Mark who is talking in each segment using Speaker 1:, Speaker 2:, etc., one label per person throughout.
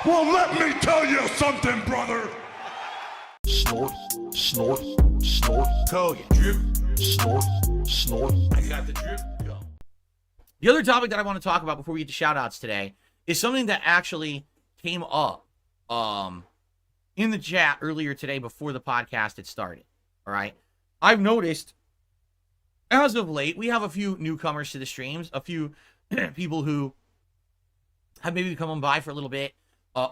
Speaker 1: Well, let me tell you something, brother.
Speaker 2: Snort, snort, snort.
Speaker 3: Kogan. Drip.
Speaker 2: Snort, snort.
Speaker 3: I got the drip. Go. The other topic that I want to talk about before we get to shout-outs today is something that actually came up in the chat earlier today before the podcast had started. All right. I've noticed as of late, we have a few newcomers to the streams, a few people who have maybe come on by for a little bit,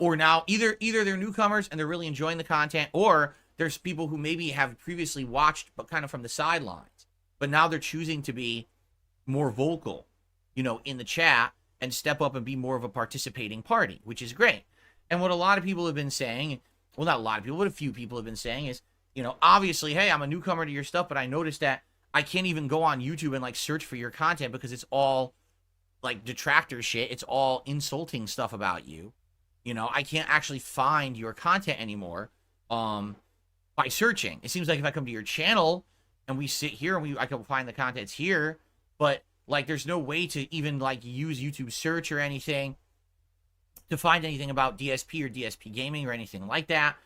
Speaker 3: or now either they're newcomers and they're really enjoying the content, or there's people who maybe have previously watched but kind of from the sidelines, but now they're choosing to be more vocal, in the chat and step up and be more of a participating party, which is great. And what a lot of people have been saying, well, not a lot of people, but a few people have been saying is, obviously, hey, I'm a newcomer to your stuff, but I noticed that I can't even go on YouTube and search for your content because it's all detractor shit. It's all insulting stuff about you. I can't actually find your content anymore by searching. It seems like if I come to your channel and we sit here and I can find the contents here, but there's no way to even use YouTube search or anything to find anything about DSP or DSP gaming or anything like that.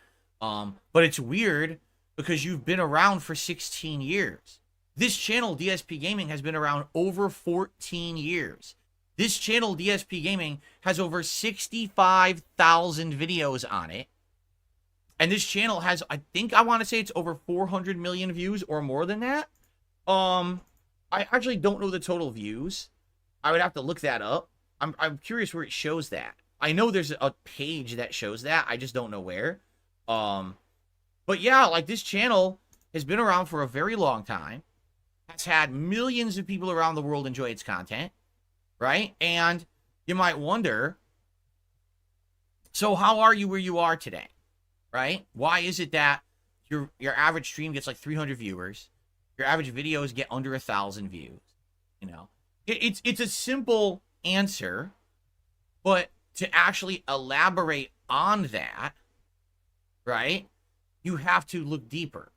Speaker 3: But it's weird because you've been around for 16 years. This channel, DSP Gaming, has been around over 14 years. This channel, DSP Gaming, has over 65,000 videos on it. And this channel has, I want to say it's over 400 million views or more than that. I actually don't know the total views. I would have to look that up. I'm curious where it shows that. I know there's a page that shows that. I just don't know where. But yeah, this channel has been around for a very long time. Has had millions of people around the world enjoy its content, right? And you might wonder, so how are you where you are today, right? Why is it that your average stream gets 300 viewers, your average videos get under 1,000 views? It's a simple answer, but to actually elaborate on that, right, you have to look deeper.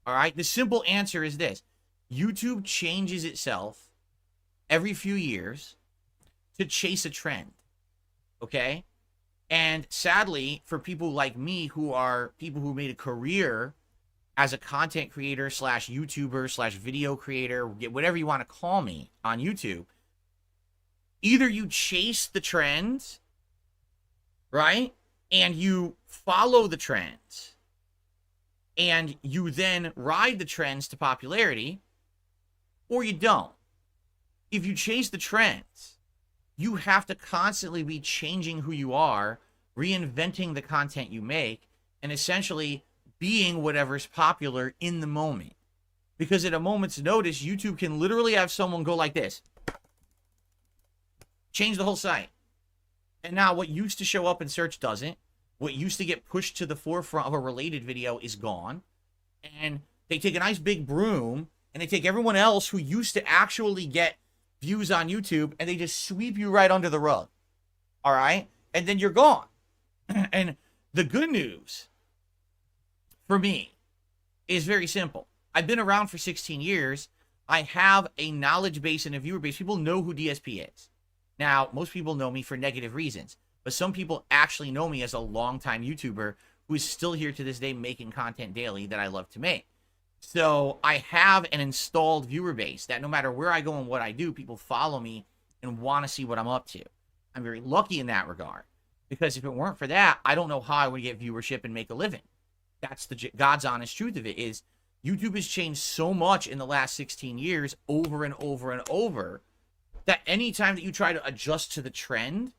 Speaker 3: All right, the simple answer is this. YouTube changes itself every few years to chase a trend, okay? And sadly, for people like me who are people who made a career as a content creator / YouTuber / video creator, whatever you want to call me on YouTube, either you chase the trends, right? And you follow the trends, and you then ride the trends to popularity, or you don't. If you chase the trends, you have to constantly be changing who you are, reinventing the content you make, and essentially being whatever's popular in the moment. Because at a moment's notice, YouTube can literally have someone go like this. Change the whole site. And now what used to show up in search doesn't. What used to get pushed to the forefront of a related video is gone. And they take a nice big broom and they take everyone else who used to actually get views on YouTube and they just sweep you right under the rug. All right? And then you're gone. And the good news for me is very simple. I've been around for 16 years. I have a knowledge base and a viewer base. People know who DSP is. Now, most people know me for negative reasons, but some people actually know me as a longtime YouTuber who is still here to this day making content daily that I love to make. So I have an installed viewer base that no matter where I go and what I do, people follow me and want to see what I'm up to. I'm very lucky in that regard, because if it weren't for that, I don't know how I would get viewership and make a living. That's the God's honest truth of it. Is YouTube has changed so much in the last 16 years over and over and over that anytime that you try to adjust to the trend,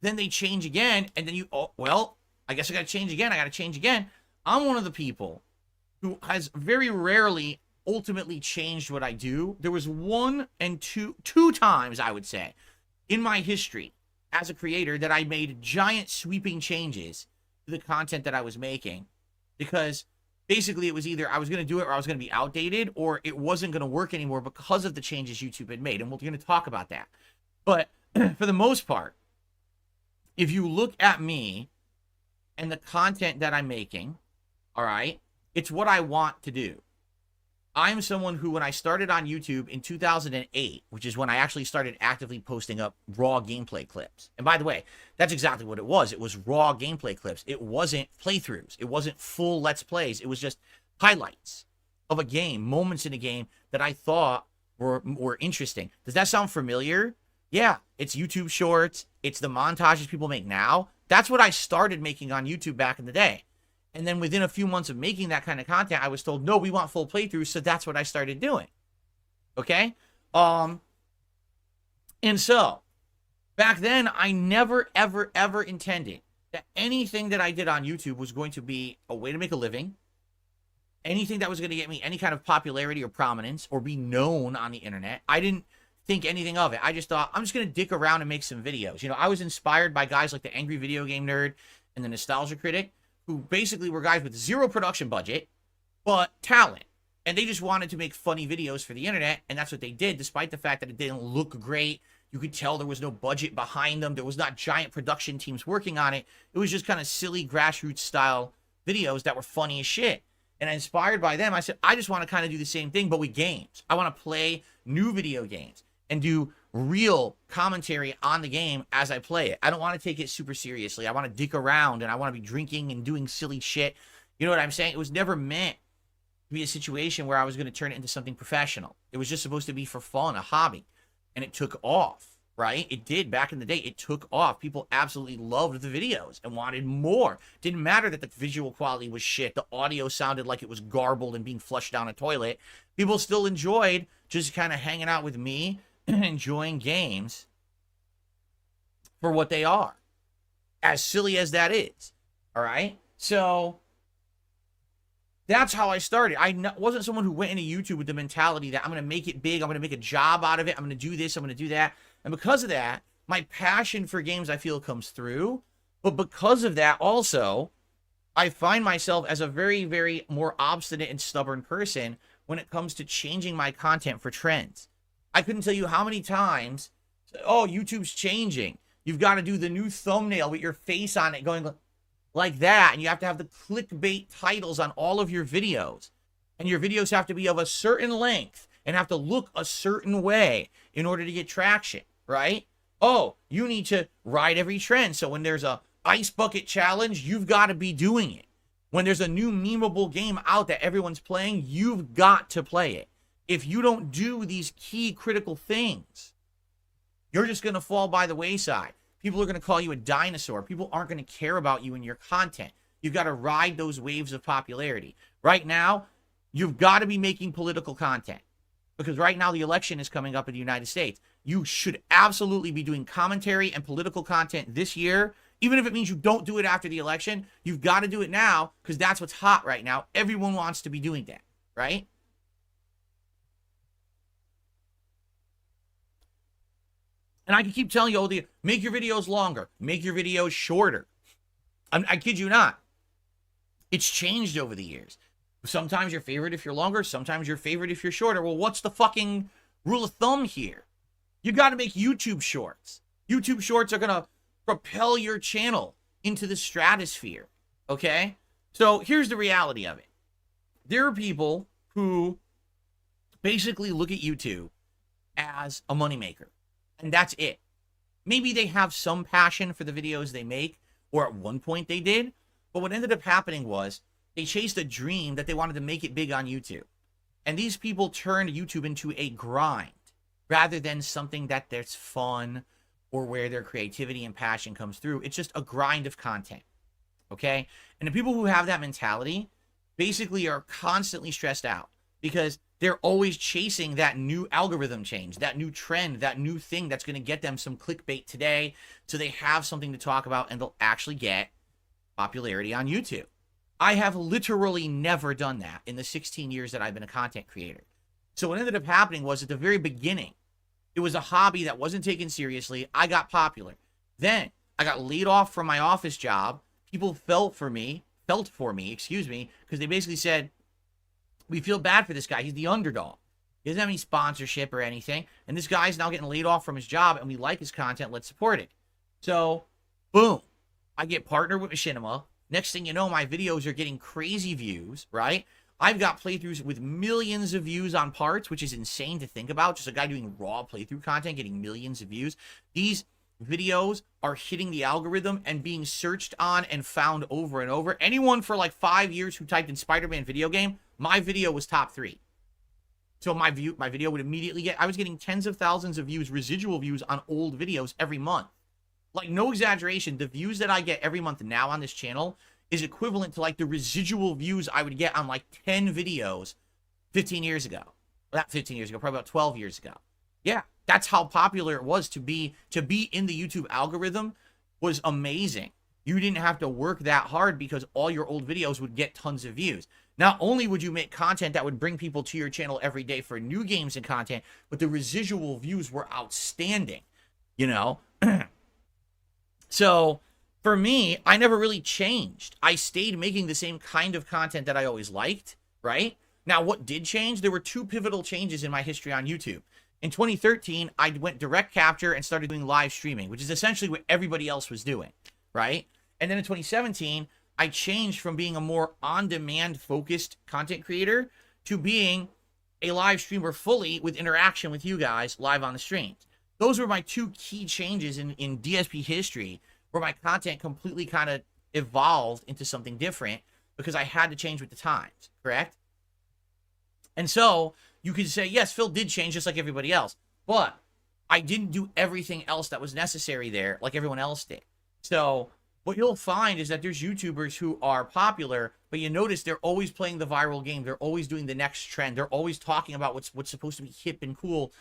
Speaker 3: then they change again, and then you, oh, well, I guess I got to change again. I got to change again. I'm one of the people who has very rarely ultimately changed what I do. There was two times, I would say, in my history as a creator that I made giant sweeping changes to the content that I was making, because basically it was either I was going to do it or I was going to be outdated, or it wasn't going to work anymore because of the changes YouTube had made. And we're going to talk about that. But for the most part, if you look at me and the content that I'm making, all right, it's what I want to do. I'm someone who, when I started on YouTube in 2008, which is when I actually started actively posting up raw gameplay clips. And by the way, that's exactly what it was. It was raw gameplay clips. It wasn't playthroughs. It wasn't full Let's Plays. It was just highlights of a game, moments in a game that I thought were interesting. Does that sound familiar? Yeah, it's YouTube Shorts. It's the montages people make now. That's what I started making on YouTube back in the day. And then within a few months of making that kind of content, I was told, no, we want full playthroughs. So that's what I started doing. Okay? And so back then, I never, ever, ever intended that anything that I did on YouTube was going to be a way to make a living, anything that was going to get me any kind of popularity or prominence or be known on the internet. I didn't think anything of it. I just thought, I'm just going to dick around and make some videos. You know, I was inspired by guys like the Angry Video Game Nerd and the Nostalgia Critic, who basically were guys with zero production budget, but talent. And they just wanted to make funny videos for the internet, and that's what they did, despite the fact that it didn't look great. You could tell there was no budget behind them. There was not giant production teams working on it. It was just kind of silly grassroots style videos that were funny as shit. And inspired by them, I said, I just want to kind of do the same thing, but with games. I want to play new video games and do real commentary on the game as I play it. I don't want to take it super seriously. I want to dick around and I want to be drinking and doing silly shit. You know what I'm saying? It was never meant to be a situation where I was going to turn it into something professional. It was just supposed to be for fun, a hobby. And it took off, right? It did back in the day. It took off. People absolutely loved the videos and wanted more. Didn't matter that the visual quality was shit. The audio sounded like it was garbled and being flushed down a toilet. People still enjoyed just kind of hanging out with me and enjoying games for what they are, as silly as that is. All right, so that's how I started. Wasn't someone who went into YouTube with the mentality that I'm going to make it big, I'm going to make a job out of it, I'm going to do this, I'm going to do that. And because of that, my passion for games, I feel, comes through. But because of that also, I find myself as a very, very more obstinate and stubborn person when it comes to changing my content for trends. I couldn't tell you how many times, oh, YouTube's changing. You've got to do the new thumbnail with your face on it going like that. And you have to have the clickbait titles on all of your videos. And your videos have to be of a certain length and have to look a certain way in order to get traction, right? Oh, you need to ride every trend. So when there's a ice bucket challenge, you've got to be doing it. When there's a new memeable game out that everyone's playing, you've got to play it. If you don't do these key critical things, you're just going to fall by the wayside. People are going to call you a dinosaur. People aren't going to care about you and your content. You've got to ride those waves of popularity. Right now, you've got to be making political content, because right now the election is coming up in the United States. You should absolutely be doing commentary and political content this year. Even if it means you don't do it after the election, you've got to do it now, because that's what's hot right now. Everyone wants to be doing that, right? And I can keep telling you, oh, make your videos longer, make your videos shorter. I kid you not. It's changed over the years. Sometimes you're favored if you're longer, sometimes you're favored if you're shorter. Well, what's the fucking rule of thumb here? You got to make YouTube shorts. YouTube shorts are going to propel your channel into the stratosphere, okay? So here's the reality of it. There are people who basically look at YouTube as a moneymaker. And that's it. Maybe they have some passion for the videos they make, or at one point they did. But what ended up happening was they chased a dream that they wanted to make it big on YouTube. And these people turned YouTube into a grind rather than something that there's fun or where their creativity and passion comes through. It's just a grind of content. Okay? And the people who have that mentality basically are constantly stressed out because they're always chasing that new algorithm change, that new trend, that new thing that's going to get them some clickbait today, so they have something to talk about and they'll actually get popularity on YouTube. I have literally never done that in the 16 years that I've been a content creator. So what ended up happening was, at the very beginning, it was a hobby that wasn't taken seriously. I got popular. Then I got laid off from my office job. People felt for me, because they basically said, we feel bad for this guy. He's the underdog. He doesn't have any sponsorship or anything. And this guy's now getting laid off from his job, and we like his content. Let's support it. So, boom. I get partnered with Machinima. Next thing you know, my videos are getting crazy views, right? I've got playthroughs with millions of views on parts, which is insane to think about. Just a guy doing raw playthrough content getting millions of views. These videos are hitting the algorithm and being searched on and found over and over. Anyone for like 5 years who typed in Spider-Man video game, my video was top 3. So my video would immediately get, I was getting tens of thousands of views, residual views on old videos every month. Like, no exaggeration, the views that I get every month now on this channel is equivalent to like the residual views I would get on like 10 videos 15 years ago. Well, not 15 years ago, probably about 12 years ago. Yeah, that's how popular it was to be in the YouTube algorithm was amazing. You didn't have to work that hard because all your old videos would get tons of views. Not only would you make content that would bring people to your channel every day for new games and content, but the residual views were outstanding, you know? So for me, I never really changed. I stayed making the same kind of content that I always liked, right? Now, what did change? There were 2 pivotal changes in my history on YouTube. In 2013, I went direct capture and started doing live streaming, which is essentially what everybody else was doing, right? And then in 2017, I changed from being a more on-demand focused content creator to being a live streamer fully with interaction with you guys live on the streams. Those were my 2 key changes in DSP history, where my content completely kind of evolved into something different because I had to change with the times, correct? And so you could say, yes, Phil did change just like everybody else, but I didn't do everything else that was necessary there like everyone else did. So what you'll find is that there's YouTubers who are popular, but you notice they're always playing the viral game. They're always doing the next trend. They're always talking about what's supposed to be hip and cool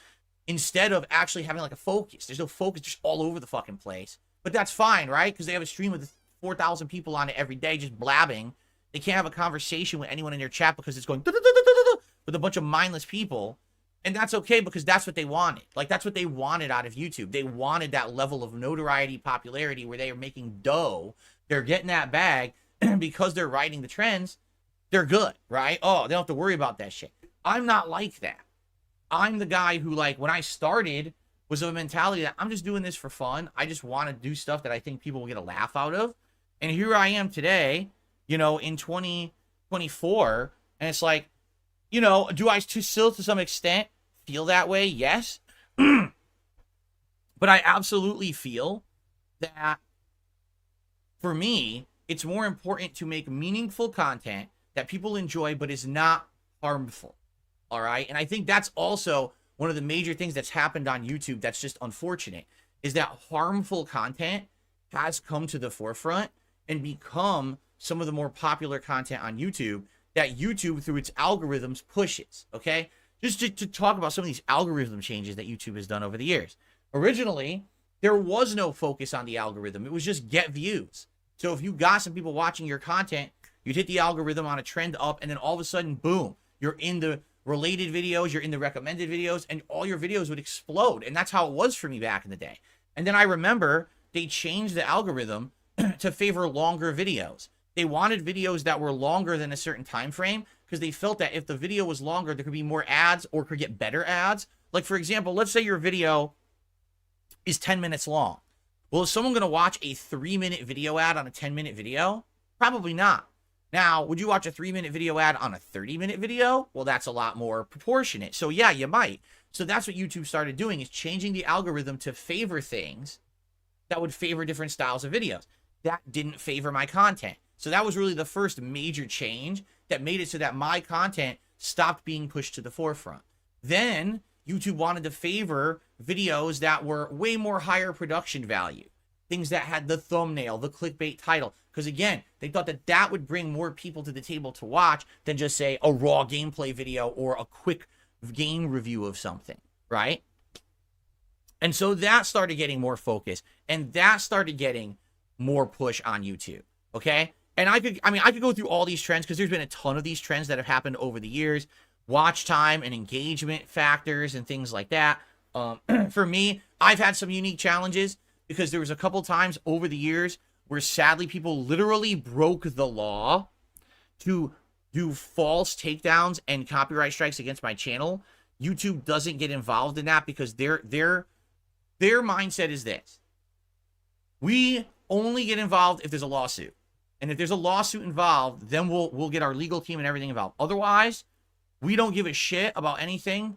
Speaker 3: instead of actually having like a focus. There's no focus, just all over the fucking place. But that's fine, right? Because they have a stream with 4,000 people on it every day just blabbing. They can't have a conversation with anyone in their chat because it's going with a bunch of mindless people. And that's okay because that's what they wanted. Like, that's what they wanted out of YouTube. They wanted that level of notoriety, popularity where they are making dough. They're getting that bag because they're riding the trends. They're good, right? Oh, they don't have to worry about that shit. I'm not like that. I'm the guy who, like, when I started was of a mentality that I'm just doing this for fun. I just want to do stuff that I think people will get a laugh out of. And here I am today, you know, in 2024. And it's like, you know, do I still to some extent feel that way? Yes. But I absolutely feel that for me, it's more important to make meaningful content that people enjoy, but is not harmful. All right. And I think that's also one of the major things that's happened on YouTube that's just unfortunate, is that harmful content has come to the forefront and become some of the more popular content on YouTube that YouTube, through its algorithms, pushes. Okay. Just to talk about some of these algorithm changes that YouTube has done over the years. Originally, there was no focus on the algorithm. It was just get views. So if you got some people watching your content, you'd hit the algorithm on a trend up, and then all of a sudden, boom, you're in the related videos, you're in the recommended videos, and all your videos would explode. And that's how it was for me back in the day. And then I remember they changed the algorithm to favor longer videos. They wanted videos that were longer than a certain time frame because they felt that if the video was longer, there could be more ads or could get better ads. Like, for example, let's say your video is 10 minutes long. Well, is someone going to watch a 3-minute video ad on a 10-minute video? Probably not. Now, would you watch a 3-minute video ad on a 30-minute video? Well, that's a lot more proportionate. So yeah, you might. So that's what YouTube started doing, is changing the algorithm to favor things that would favor different styles of videos. That didn't favor my content. So that was really the first major change that made it so that my content stopped being pushed to the forefront. Then YouTube wanted to favor videos that were way more higher production value. Things that had the thumbnail, the clickbait title. Because again, they thought that that would bring more people to the table to watch than just, say, a raw gameplay video or a quick game review of something, right? And so that started getting more focus. And that started getting more push on YouTube, okay? And I could go through all these trends because there's been a ton of these trends that have happened over the years. Watch time and engagement factors and things like that. For me, I've had some unique challenges because there was a couple times over the years where sadly people literally broke the law to do false takedowns and copyright strikes against my channel. YouTube doesn't get involved in that because their mindset is this: we only get involved if there's a lawsuit. And if there's a lawsuit involved, then we'll get our legal team and everything involved. Otherwise, we don't give a shit about anything.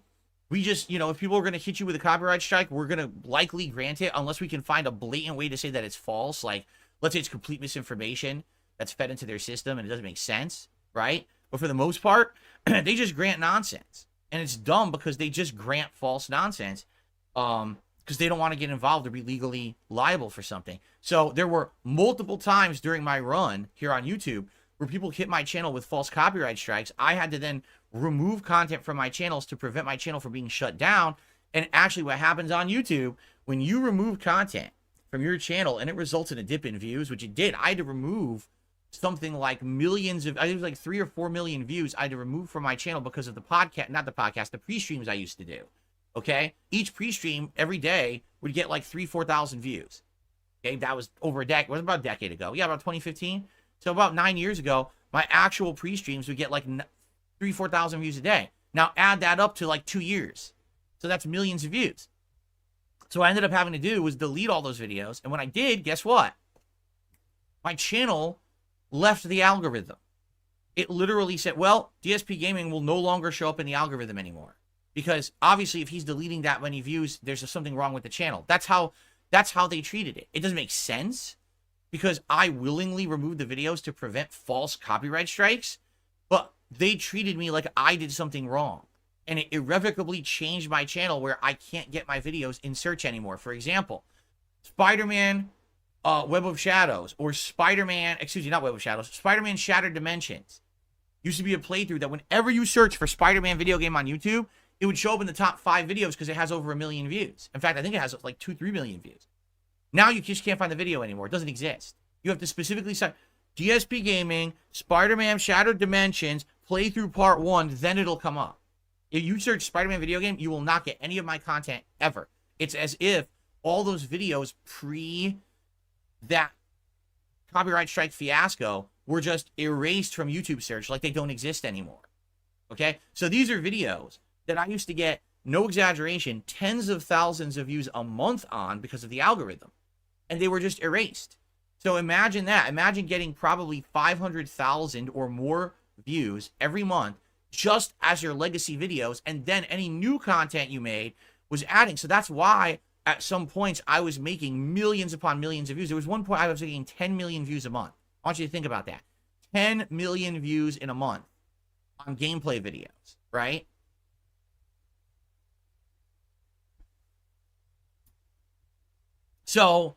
Speaker 3: We just, if people are going to hit you with a copyright strike, we're going to likely grant it unless we can find a blatant way to say that it's false. Like, let's say it's complete misinformation that's fed into their system and it doesn't make sense, right? But for the most part, they just grant nonsense. And it's dumb because they just grant false nonsense because they don't want to get involved or be legally liable for something. So there were multiple times during my run here on YouTube where people hit my channel with false copyright strikes. I had to then remove content from my channels to prevent my channel from being shut down. And actually what happens on YouTube, when you remove content from your channel and it results in a dip in views, which it did, I had to remove something like millions of, I think it was like 3 or 4 million views I had to remove from my channel because of the podcast, not the podcast, the pre-streams I used to do. Okay? Each pre-stream every day would get like 3,000-4,000 views. Okay? That was over a decade, was about a decade ago. Yeah, about 2015. So about 9 years ago, my actual pre-streams would get like 3,000-4,000 views a day. Now add that up to like 2 years. So that's millions of views. So what I ended up having to do was delete all those videos. And when I did, guess what? My channel left the algorithm. It literally said, well, DSP Gaming will no longer show up in the algorithm anymore. Because obviously if he's deleting that many views, there's something wrong with the channel. That's how they treated it. It doesn't make sense because I willingly removed the videos to prevent false copyright strikes, but they treated me like I did something wrong. And it irrevocably changed my channel where I can't get my videos in search anymore. For example, Spider-Man Web of Shadows, or Spider-Man, not Web of Shadows, Spider-Man Shattered Dimensions. Used to be a playthrough that whenever you search for Spider-Man video game on YouTube, it would show up in the top 5 videos because it has over 1 million views. In fact, I think it has like 2-3 million views. Now you just can't find the video anymore. It doesn't exist. You have to specifically say DSP Gaming, Spider-Man Shattered Dimensions, playthrough part 1, then it'll come up. If you search Spider-Man video game, you will not get any of my content ever. It's as if all those videos pre that copyright strike fiasco were just erased from YouTube search like they don't exist anymore. Okay? So these are videos that I used to get, no exaggeration, tens of thousands of views a month on because of the algorithm. And they were just erased. So imagine that. Imagine getting probably 500,000 or more views every month just as your legacy videos, and then any new content you made was adding. So that's why at some points I was making millions upon millions of views. There was one point I was making 10 million views a month. I want you to think about that. 10 million views in a month on gameplay videos, right? So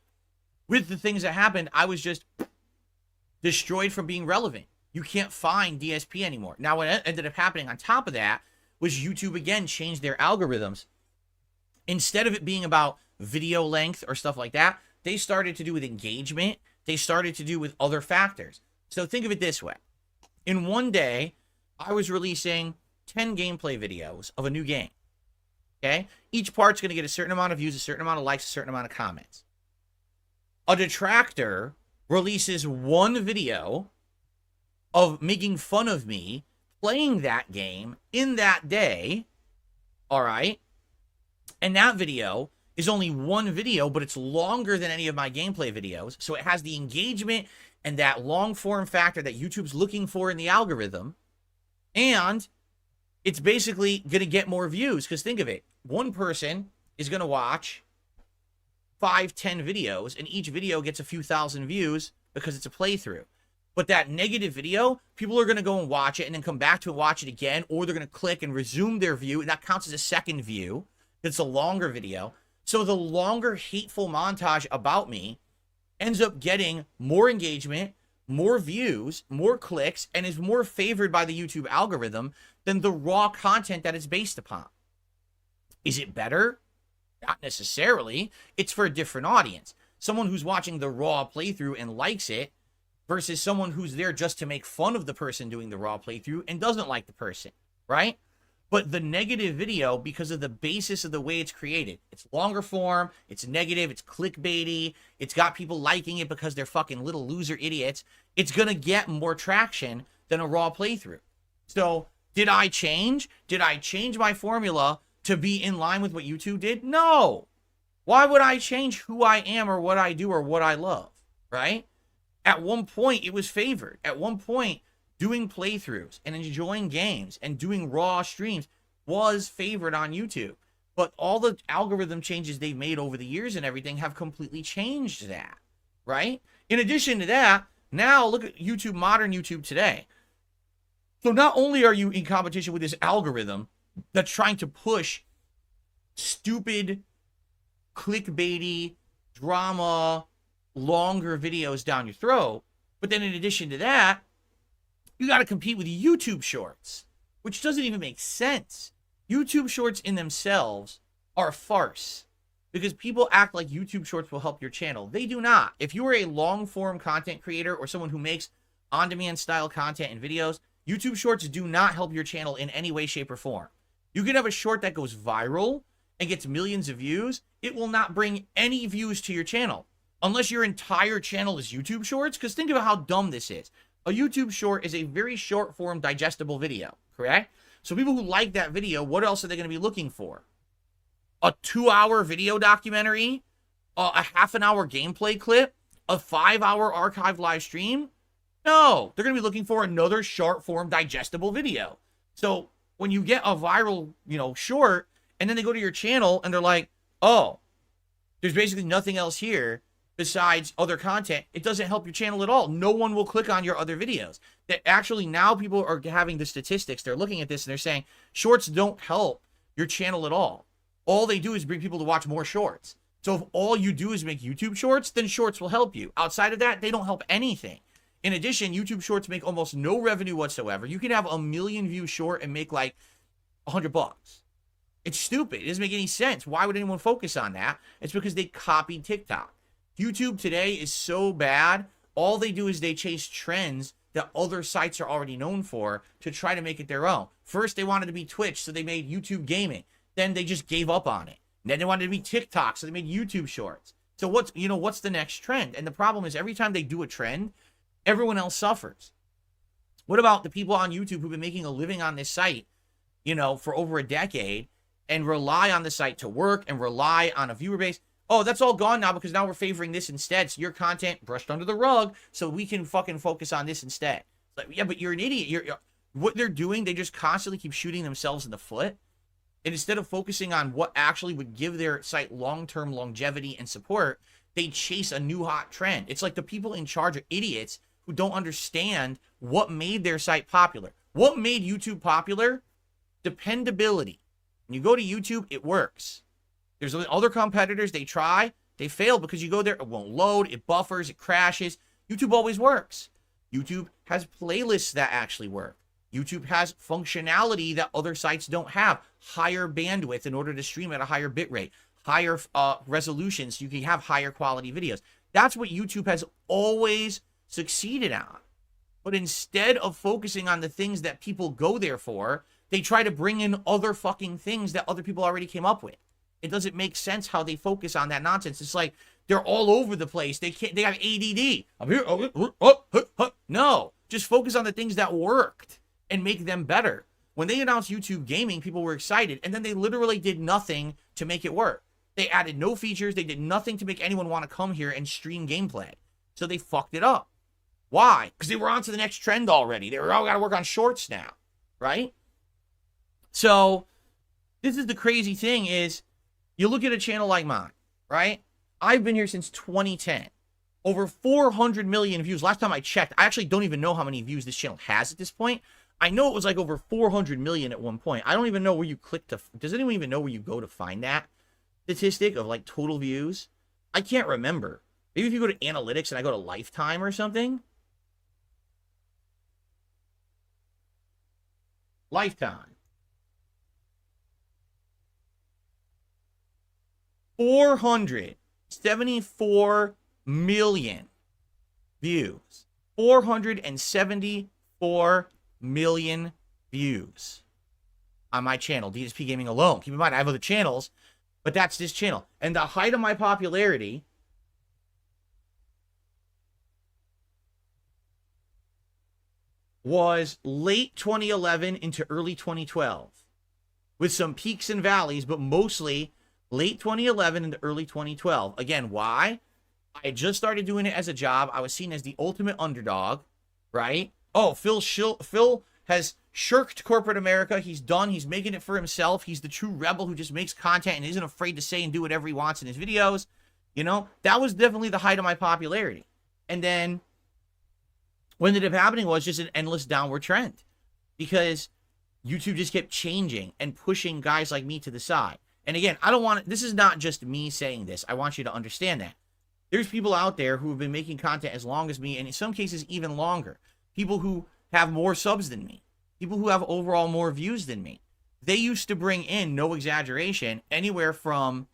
Speaker 3: with the things that happened, I was just destroyed from being relevant. You can't find DSP anymore. Now, what ended up happening on top of that was YouTube again changed their algorithms. Instead of it being about video length or stuff like that, they started to do with engagement. They started to do with other factors. So think of it this way. In one day, I was releasing 10 gameplay videos of a new game. Okay? Each part's going to get a certain amount of views, a certain amount of likes, a certain amount of comments. A detractor releases one video of making fun of me playing that game in that day, all right? And that video is only one video, but it's longer than any of my gameplay videos, so it has the engagement and that long-form factor that YouTube's looking for in the algorithm, and it's basically going to get more views, because think of it. One person is going to watch 5-10 videos, and each video gets a few thousand views because it's a playthrough. But that negative video, people are going to go and watch it and then come back to it, watch it again, or they're going to click and resume their view, and that counts as a second view. It's a longer video. So the longer hateful montage about me ends up getting more engagement, more views, more clicks, and is more favored by the YouTube algorithm than the raw content that it's based upon. Is it better? Not necessarily. It's for a different audience. Someone who's watching the raw playthrough and likes it versus someone who's there just to make fun of the person doing the raw playthrough and doesn't like the person, right? But the negative video, because of the basis of the way it's created, it's longer form, it's negative, it's clickbaity, it's got people liking it because they're fucking little loser idiots, it's gonna get more traction than a raw playthrough. So, did I change? Did I change my formula to be in line with what YouTube did? No. Why would I change who I am or what I do or what I love, right? At one point, it was favored. At one point, doing playthroughs and enjoying games and doing raw streams was favored on YouTube. But all the algorithm changes they've made over the years and everything have completely changed that, right? In addition to that, now look at YouTube, modern YouTube today. So not only are you in competition with this algorithm that's trying to push stupid, clickbaity, drama, longer videos down your throat, but then in addition to that, you got to compete with YouTube shorts, which doesn't even make sense. YouTube shorts in themselves are a farce because people act like YouTube shorts will help your channel. They do not. If you are a long form content creator or someone who makes on-demand style content and videos, YouTube shorts do not help your channel in any way, shape, or form. You can have a short that goes viral and gets millions of views. It will not bring any views to your channel unless your entire channel is YouTube shorts. Because think about how dumb this is. A YouTube short is a very short form digestible video, correct? So people who like that video, what else are they going to be looking for? A 2-hour video documentary, a half-an-hour gameplay clip, a 5-hour archived live stream? No, they're going to be looking for another short form digestible video. So when you get a viral, short, and then they go to your channel and they're like, oh, there's basically nothing else here besides other content, it doesn't help your channel at all. No one will click on your other videos. That actually now people are having the statistics. They're looking at this and they're saying shorts don't help your channel at all. All they do is bring people to watch more shorts. So if all you do is make YouTube shorts, then shorts will help you. Outside of that, they don't help anything. In addition, YouTube shorts make almost no revenue whatsoever. You can have a 1 million view short and make like $100. It's stupid. It doesn't make any sense. Why would anyone focus on that? It's because they copied TikTok. YouTube today is so bad. All they do is they chase trends that other sites are already known for to try to make it their own. First, they wanted to be Twitch, so they made YouTube gaming. Then they just gave up on it. And then they wanted to be TikTok, so they made YouTube shorts. So what's the next trend? And the problem is every time they do a trend, everyone else suffers. What about the people on YouTube who've been making a living on this site, for over a decade and rely on the site to work and rely on a viewer base? Oh, that's all gone now because now we're favoring this instead. So your content brushed under the rug so we can fucking focus on this instead. Like, yeah, but you're an idiot. What they're doing, they just constantly keep shooting themselves in the foot. And instead of focusing on what actually would give their site long-term longevity and support, they chase a new hot trend. It's like the people in charge are idiots who don't understand what made their site popular. What made YouTube popular? Dependability. When you go to YouTube, it works. There's other competitors, they try, they fail because you go there, it won't load, it buffers, it crashes. YouTube always works. YouTube has playlists that actually work. YouTube has functionality that other sites don't have. Higher bandwidth in order to stream at a higher bitrate, higher resolution so you can have higher quality videos. That's what YouTube has always succeeded on. But instead of focusing on the things that people go there for, they try to bring in other fucking things that other people already came up with. It doesn't make sense how they focus on that nonsense. It's like they're all over the place. They have ADD. I'm here. No, just focus on the things that worked and make them better. When they announced YouTube gaming, people were excited, and then they literally did nothing to make it work. They added no features. They did nothing to make anyone want to come here and stream gameplay. So they fucked it up. Why? Because they were on to the next trend already. They were, got to work on shorts now, right? So this is the crazy thing is, you look at a channel like mine, right? I've been here since 2010. Over 400 million views. Last time I checked, I actually don't even know how many views this channel has at this point. I know it was like over 400 million at one point. I don't even know where you click to. Does anyone even know where you go to find that statistic of like total views? I can't remember. Maybe if you go to analytics and I go to lifetime or something. Lifetime. 474 million views. 474 million views on my channel, DSP Gaming alone. Keep in mind, I have other channels, but that's this channel. And the height of my popularity was late 2011 into early 2012, with some peaks and valleys, but mostly late 2011 into early 2012. Again, why? I had just started doing it as a job. I was seen as the ultimate underdog, right? Oh, Phil has shirked corporate America. He's done. He's making it for himself. He's the true rebel who just makes content and isn't afraid to say and do whatever he wants in his videos. You know, that was definitely the height of my popularity. And then what ended up happening was just an endless downward trend because YouTube just kept changing and pushing guys like me to the side. And again, I don't want this is not just me saying this. I want you to understand that. There's people out there who have been making content as long as me, and in some cases even longer. People who have more subs than me. People who have overall more views than me. They used to bring in, no exaggeration, anywhere from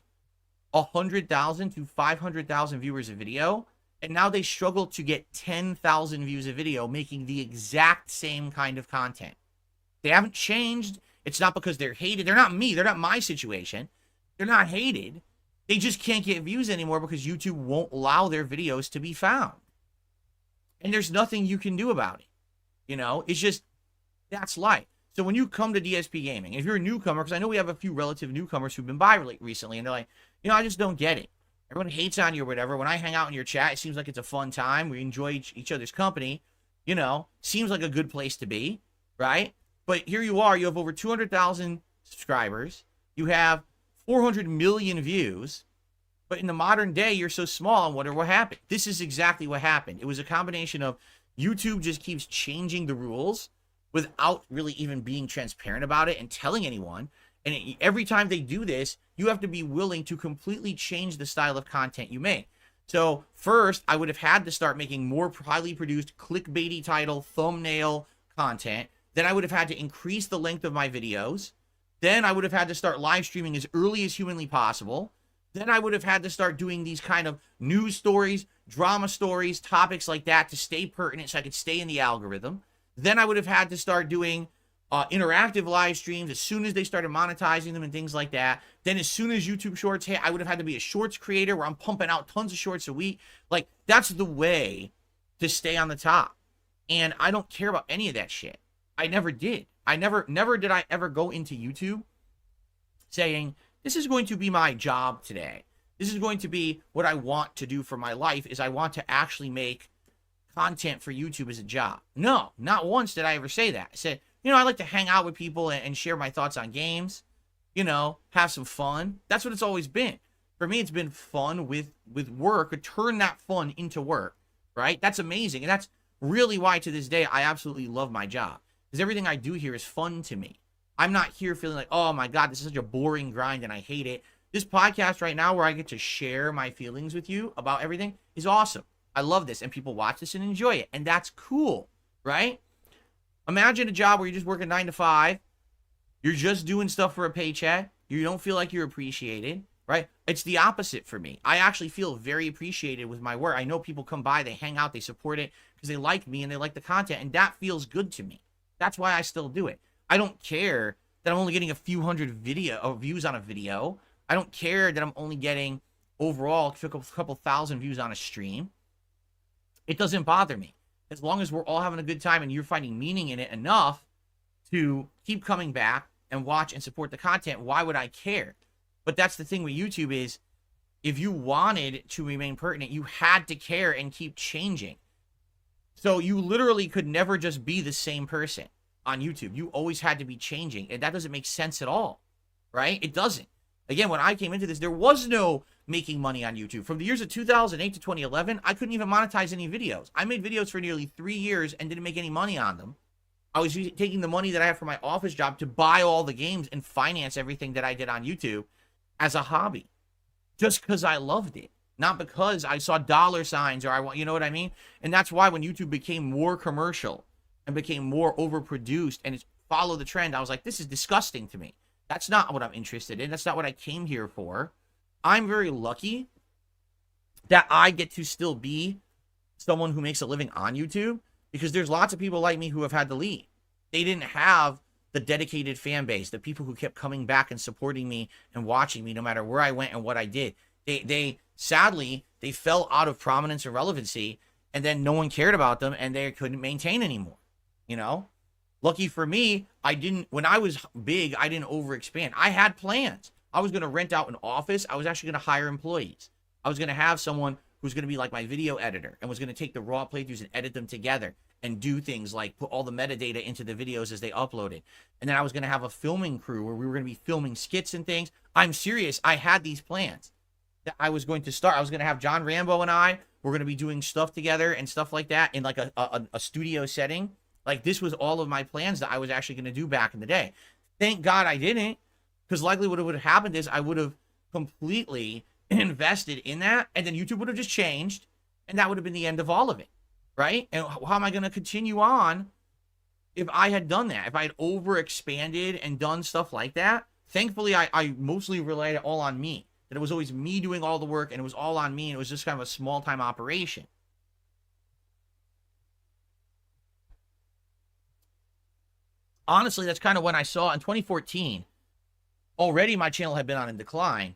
Speaker 3: 100,000 to 500,000 viewers a video. And now they struggle to get 10,000 views a video making the exact same kind of content. They haven't changed. It's not because they're hated. They're not me. They're not my situation. They're not hated. They just can't get views anymore because YouTube won't allow their videos to be found. And there's nothing you can do about it. You know, it's just, that's life. So when you come to DSP Gaming, if you're a newcomer, because I know we have a few relative newcomers who've been by recently, and they're like, you know, I just don't get it. Everyone hates on you or whatever. When I hang out in your chat, it seems like it's a fun time. We enjoy each other's company. You know, seems like a good place to be, right? But here you are. You have over 200,000 subscribers. You have 400 million views. But in the modern day, you're so small, and wonder what happened. This is exactly what happened. It was a combination of YouTube just keeps changing the rules without really even being transparent about it and telling anyone. And every time they do this, you have to be willing to completely change the style of content you make. So first, I would have had to start making more highly produced clickbaity title, thumbnail content. Then I would have had to increase the length of my videos. Then I would have had to start live streaming as early as humanly possible. Then I would have had to start doing these kind of news stories, drama stories, topics like that to stay pertinent so I could stay in the algorithm. Then I would have had to start doing interactive live streams as soon as they started monetizing them and things like that. Then as soon as YouTube Shorts hit, I would have had to be a shorts creator where I'm pumping out tons of shorts a week. Like, that's the way to stay on the top. And I don't care about any of that shit. I never did. Never did I ever go into YouTube saying, this is going to be my job today. This is going to be what I want to do for my life, is I want to actually make content for YouTube as a job. No, not once did I ever say that. I said, you know, I like to hang out with people and share my thoughts on games, you know, have some fun. That's what it's always been. For me, it's been fun with work, or turn that fun into work, right? That's amazing. And that's really why to this day, I absolutely love my job, because everything I do here is fun to me. I'm not here feeling like, oh my God, this is such a boring grind and I hate it. This podcast right now where I get to share my feelings with you about everything is awesome. I love this, and people watch this and enjoy it, and that's cool, right? Imagine a job where you're just working 9 to 5. You're just doing stuff for a paycheck. You don't feel like you're appreciated, right? It's the opposite for me. I actually feel very appreciated with my work. I know people come by, they hang out, they support it because they like me and they like the content, and that feels good to me. That's why I still do it. I don't care that I'm only getting a few hundred views on a video. I don't care that I'm only getting overall a couple thousand views on a stream. It doesn't bother me. As long as we're all having a good time and you're finding meaning in it enough to keep coming back and watch and support the content, why would I care? But that's the thing with YouTube is, if you wanted to remain pertinent, you had to care and keep changing. So you literally could never just be the same person on YouTube. You always had to be changing, and that doesn't make sense at all, right? It doesn't. Again, when I came into this, there was no making money on YouTube. From the years of 2008 to 2011, I couldn't even monetize any videos. I made videos for nearly 3 years and didn't make any money on them. I was taking the money that I had for my office job to buy all the games and finance everything that I did on YouTube as a hobby, just because I loved it, not because I saw dollar signs or I want, you know what I mean? And that's why when YouTube became more commercial and became more overproduced and it followed the trend, I was like, this is disgusting to me. That's not what I'm interested in. That's not what I came here for. I'm very lucky that I get to still be someone who makes a living on YouTube, because there's lots of people like me who have had to leave. They didn't have the dedicated fan base, the people who kept coming back and supporting me and watching me no matter where I went and what I did. They sadly, they fell out of prominence and relevancy, and then no one cared about them and they couldn't maintain anymore, you know? Lucky for me, when I was big, I didn't overexpand. I had plans. I was going to rent out an office. I was actually going to hire employees. I was going to have someone who's going to be like my video editor and was going to take the raw playthroughs and edit them together and do things like put all the metadata into the videos as they uploaded. And then I was going to have a filming crew where we were going to be filming skits and things. I'm serious. I had these plans that I was going to start. I was going to have John Rambo and I were going to be doing stuff together and stuff like that in like a studio setting. Like, this was all of my plans that I was actually going to do back in the day. Thank God I didn't, because likely what would have happened is I would have completely invested in that, and then YouTube would have just changed, and that would have been the end of all of it, right? And how am I going to continue on if I had done that? If I had overexpanded and done stuff like that? Thankfully, I mostly relied it all on me. That it was always me doing all the work, and it was all on me, and it was just kind of a small-time operation. Honestly, that's kind of when I saw in 2014, already my channel had been on a decline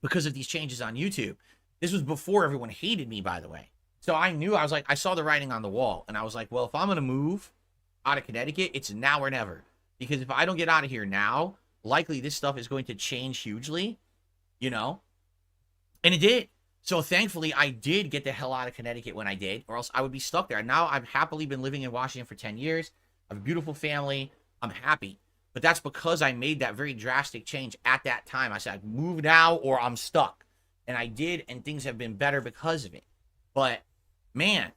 Speaker 3: because of these changes on YouTube. This was before everyone hated me, by the way. So I knew, I was like, I saw the writing on the wall, and I was like, well, if I'm going to move out of Connecticut, it's now or never. Because if I don't get out of here now, likely this stuff is going to change hugely, you know? And it did. So thankfully, I did get the hell out of Connecticut when I did, or else I would be stuck there. Now I've happily been living in Washington for 10 years. I have a beautiful family. I'm happy. But that's because I made that very drastic change at that time. I said, move now or I'm stuck. And I did, and things have been better because of it. But, man,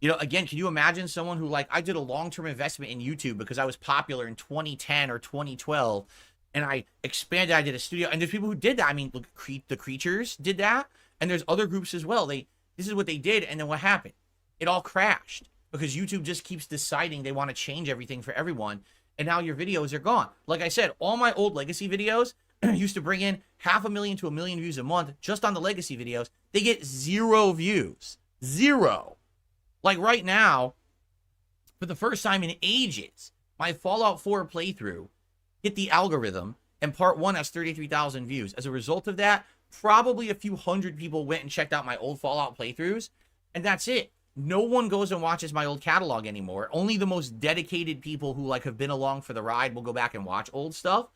Speaker 3: you know, again, can you imagine someone who, like, I did a long-term investment in YouTube because I was popular in 2010 or 2012, and I expanded, I did a studio, and there's people who did that. I mean, look, the Creatures did that, and there's other groups as well. This is what they did, and then what happened? It all crashed. Because YouTube just keeps deciding they want to change everything for everyone. And now your videos are gone. Like I said, all my old legacy videos used to bring in 500,000 to 1 million views a month just on the legacy videos. They get 0 views. 0. Like right now, for the first time in ages, my Fallout 4 playthrough hit the algorithm, and part 1 has 33,000 views. As a result of that, probably a few hundred people went and checked out my old Fallout playthroughs, and that's it. No one goes and watches my old catalog anymore. Only the most dedicated people who like have been along for the ride will go back and watch old stuff.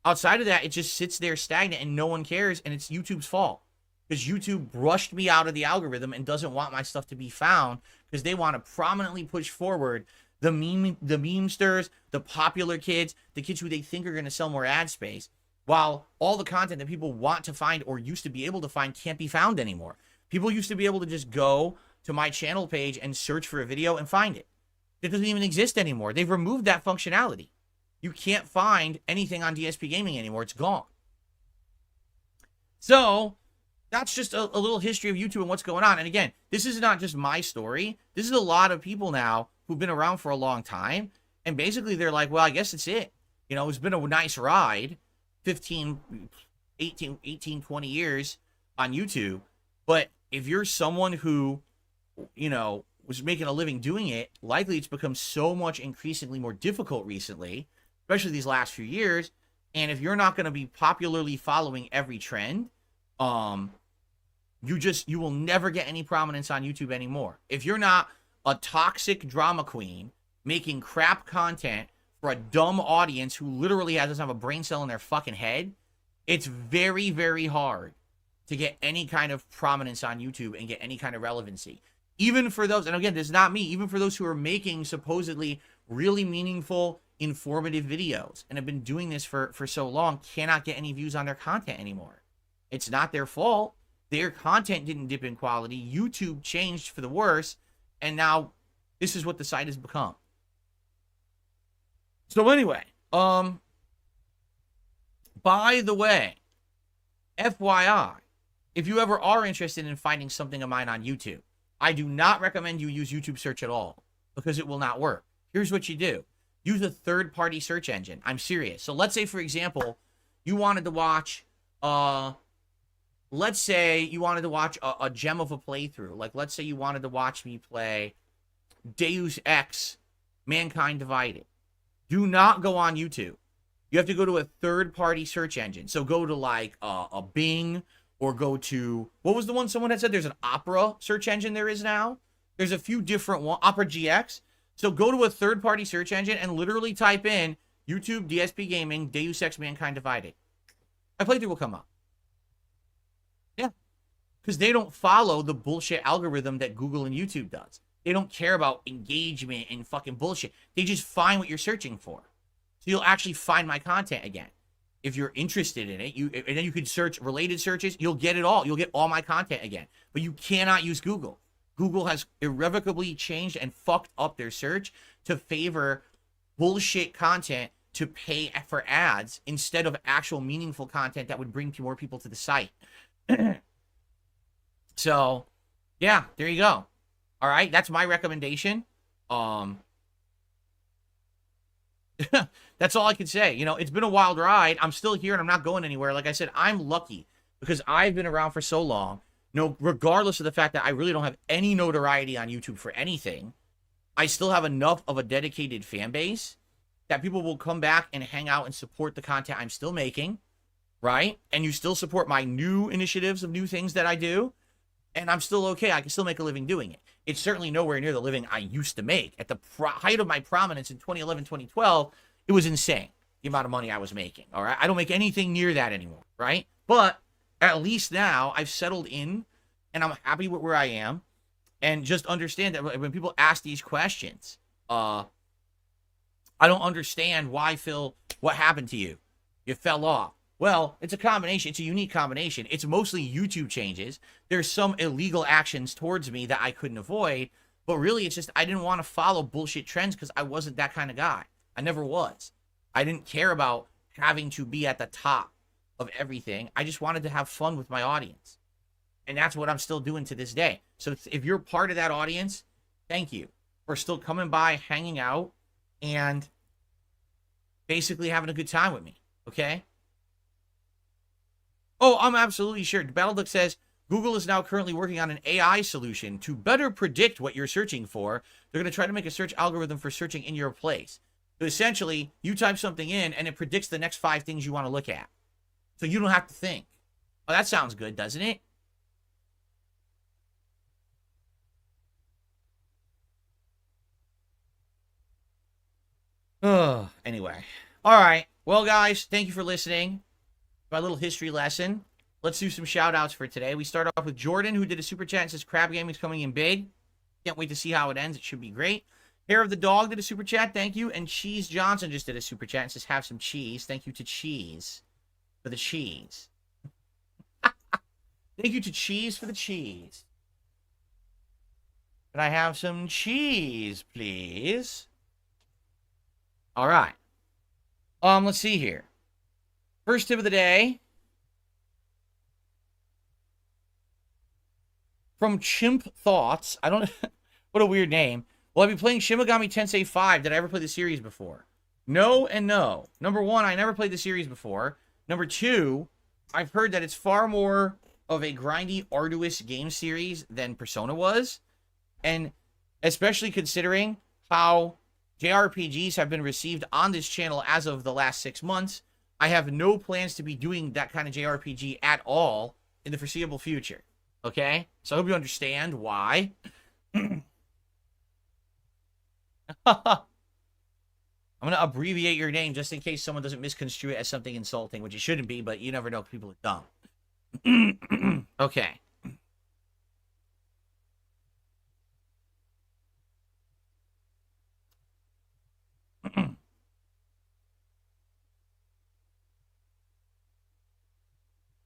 Speaker 3: Outside of that, it just sits there stagnant and no one cares, and it's YouTube's fault. Because YouTube brushed me out of the algorithm and doesn't want my stuff to be found because they want to prominently push forward the memesters, the popular kids, the kids who they think are going to sell more ad space, while all the content that people want to find or used to be able to find can't be found anymore. People used to be able to just go to my channel page and search for a video and find it. It doesn't even exist anymore. They've removed that functionality. You can't find anything on DSP Gaming anymore. It's gone. So that's just a little history of YouTube and what's going on. And again, this is not just my story. This is a lot of people now who've been around for a long time. And basically they're like, well, I guess it's it. You know, it's been a nice ride, 15, 18, 20 years on YouTube. But if you're someone who, you know, was making a living doing it, likely it's become so much increasingly more difficult recently, especially these last few years. And if you're not going to be popularly following every trend, you will never get any prominence on YouTube anymore. If you're not a toxic drama queen making crap content for a dumb audience who literally doesn't have a brain cell in their fucking head, it's very, very hard to get any kind of prominence on YouTube and get any kind of relevancy. Even for those, and again, this is not me, even for those who are making supposedly really meaningful, informative videos and have been doing this for so long, cannot get any views on their content anymore. It's not their fault. Their content didn't dip in quality. YouTube changed for the worse, and now this is what the site has become. So anyway, by the way, FYI, if you ever are interested in finding something of mine on YouTube, I do not recommend you use YouTube search at all because it will not work. Here's what you do. Use a third-party search engine. I'm serious. So let's say, for example, you wanted to watch, let's say you wanted to watch a gem of a playthrough. Like, let's say you wanted to watch me play Deus Ex Mankind Divided. Do not go on YouTube. You have to go to a third-party search engine. So go to, like, a Bing, or go to, what was the one someone had said? There's an Opera search engine there is now. There's a few different ones, Opera GX. So go to a third-party search engine and literally type in YouTube, DSP Gaming, Deus Ex Mankind Divided. My playthrough will come up. Yeah. because they don't follow the bullshit algorithm that Google and YouTube does. They don't care about engagement and fucking bullshit. They just find what you're searching for. So you'll actually find my content again. If you're interested in it, and then you can search related searches, you'll get it all. You'll get all my content again. But you cannot use Google. Google has irrevocably changed and fucked up their search to favor bullshit content to pay for ads instead of actual meaningful content that would bring more people to the site. So, yeah, there you go. All right, that's my recommendation. That's all I can say. You know, it's been a wild ride. I'm still here and I'm not going anywhere. Like I said, I'm lucky because I've been around for so long. No, regardless of the fact that I really don't have any notoriety on YouTube for anything, I still have enough of a dedicated fan base that people will come back and hang out and support the content I'm still making, right? And you still support my new initiatives of new things that I do, and I'm still okay. I can still make a living doing it. It's certainly nowhere near the living I used to make. At the height of my prominence in 2011, 2012, it was insane, the amount of money I was making, all right? I don't make anything near that anymore, right? But at least now I've settled in, and I'm happy with where I am, and just understand that when people ask these questions, I don't understand why, Phil, what happened to you? You fell off. Well, it's a combination. It's a unique combination. It's mostly YouTube changes. There's some illegal actions towards me that I couldn't avoid, but really it's just I didn't want to follow bullshit trends because I wasn't that kind of guy. I never was. I didn't care about having to be at the top of everything. I just wanted to have fun with my audience. And that's what I'm still doing to this day. So if you're part of that audience, thank you for still coming by, hanging out, and basically having a good time with me, okay? Oh, I'm absolutely sure. Battleduck says, Google is now currently working on an AI solution to better predict what you're searching for. They're going to try to make a search algorithm for searching in your place. So essentially, you type something in, and it predicts the next 5 things you want to look at. So you don't have to think. Oh, that sounds good, doesn't it? Oh, anyway. All right. Well, guys, thank you for listening. My little history lesson. Let's do some shout outs for today. We start off with Jordan, who did a super chat and says Crab Gaming's coming in big. Can't wait to see how it ends. It should be great. Hair of the Dog did a super chat. Thank you. And Cheese Johnson just did a super chat and says have some cheese. Thank you to Cheese for the cheese. Thank you to Cheese for the cheese. Can I have some cheese, please? All right. Let's see here. First tip of the day. From Chimp Thoughts. I don't what a weird name. Will I be playing Shin Megami Tensei 5? Did I ever play the series before? No and no. Number 1, I never played the series before. Number 2, I've heard that it's far more of a grindy, arduous game series than Persona was. And especially considering how JRPGs have been received on this channel as of the last 6 months, I have no plans to be doing that kind of JRPG at all in the foreseeable future. Okay? So I hope you understand why. I'm going to abbreviate your name just in case someone doesn't misconstrue it as something insulting, which it shouldn't be, but you never know. People are dumb. Okay.